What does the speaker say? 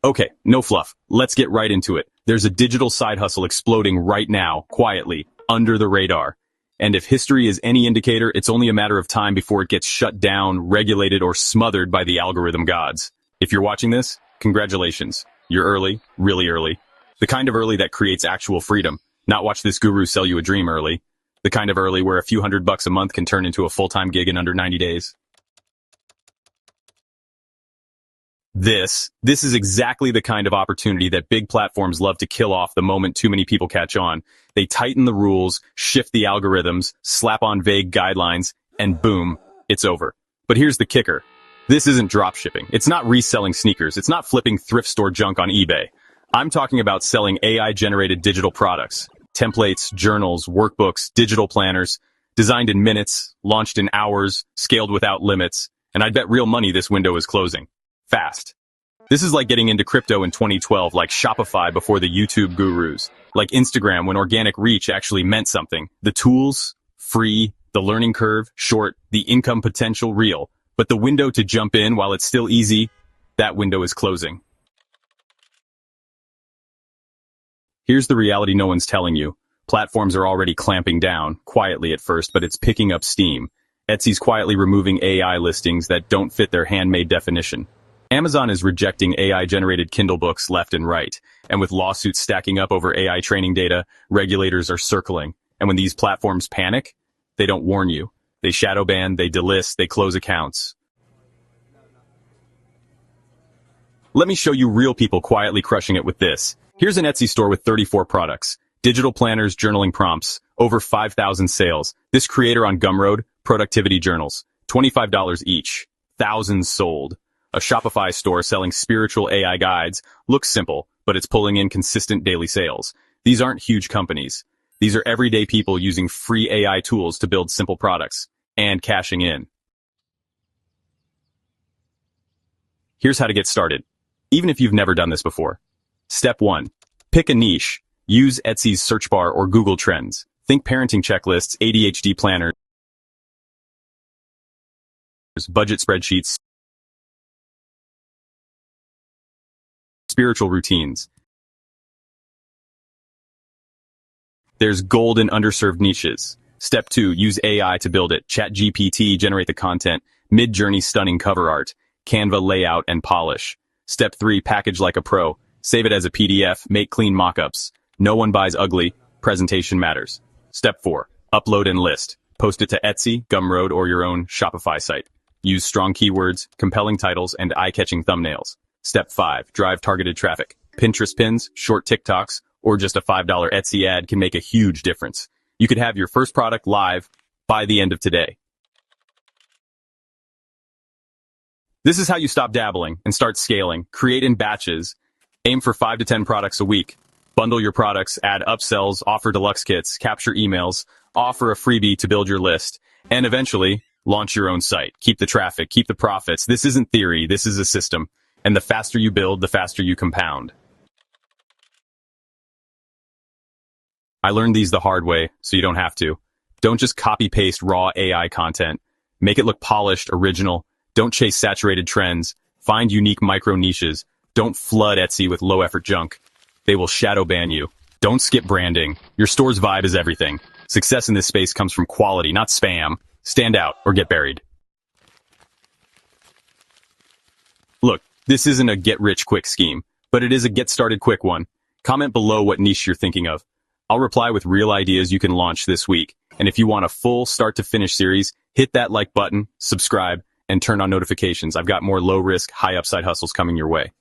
Okay, no fluff. Let's get right into it. There's a digital side hustle exploding right now, quietly, under the radar. And if history is any indicator, it's only a matter of time before it gets shut down, regulated, or smothered by the algorithm gods. If you're watching this, congratulations. You're early, really early. The kind of early that creates actual freedom. Not watch this guru sell you a dream early. The kind of early where a few $100 a month can turn into a full-time gig in under 90 days. This is exactly the kind of opportunity that big platforms love to kill off the moment too many people catch on. They tighten the rules, shift the algorithms, slap on vague guidelines, and boom, it's over. But here's the kicker. This isn't dropshipping. It's not reselling sneakers. It's not flipping thrift store junk on eBay. I'm talking about selling AI-generated digital products. Templates, journals, workbooks, digital planners, designed in minutes, launched in hours, scaled without limits, and I'd bet real money this window is closing. Fast. This is like getting into crypto in 2012, like Shopify before the YouTube gurus, like Instagram when organic reach actually meant something. The tools, free, the learning curve, short, the income potential, real. But the window to jump in while it's still easy, that window is closing. Here's the reality no one's telling you. Platforms are already clamping down, quietly at first, but it's picking up steam. Etsy's quietly removing AI listings that don't fit their handmade definition. Amazon is rejecting AI-generated Kindle books left and right, and with lawsuits stacking up over AI training data, regulators are circling. And when these platforms panic, they don't warn you. They shadow ban, they delist, they close accounts. Let me show you real people quietly crushing it with this. Here's an Etsy store with 34 products. Digital planners, journaling prompts, over 5,000 sales. This creator on Gumroad, productivity journals, $25 each, thousands sold. A Shopify store selling spiritual AI guides looks simple, but it's pulling in consistent daily sales. These aren't huge companies. These are everyday people using free AI tools to build simple products and cashing in. Here's how to get started, even if you've never done this before. Step 1. Pick a niche. Use Etsy's search bar or Google Trends. Think parenting checklists, ADHD planners, budget spreadsheets, spiritual routines. There's gold in underserved niches. Step 2, use AI to build it. ChatGPT, generate the content. Midjourney, stunning cover art. Canva, layout and polish. Step 3, package like a pro. Save it as a PDF, make clean mockups. No one buys ugly, presentation matters. Step 4, upload and list. Post it to Etsy, Gumroad, or your own Shopify site. Use strong keywords, compelling titles, and eye-catching thumbnails. Step 5, drive targeted traffic. Pinterest pins, short TikToks, or just a $5 Etsy ad can make a huge difference. You could have your first product live by the end of today. This is how you stop dabbling and start scaling. Create in batches. Aim for 5 to 10 products a week. Bundle your products, add upsells, offer deluxe kits, capture emails, offer a freebie to build your list, and eventually launch your own site. Keep the traffic, keep the profits. This isn't theory, this is a system. And the faster you build, the faster you compound. I learned these the hard way, so you don't have to. Don't just copy-paste raw AI content. Make it look polished, original. Don't chase saturated trends. Find unique micro-niches. Don't flood Etsy with low-effort junk. They will shadow ban you. Don't skip branding. Your store's vibe is everything. Success in this space comes from quality, not spam. Stand out or get buried. Look, this isn't a get-rich-quick scheme, but it is a get-started-quick one. Comment below what niche you're thinking of. I'll reply with real ideas you can launch this week. And if you want a full start-to-finish series, hit that like button, subscribe, and turn on notifications. I've got more low-risk, high-upside hustles coming your way.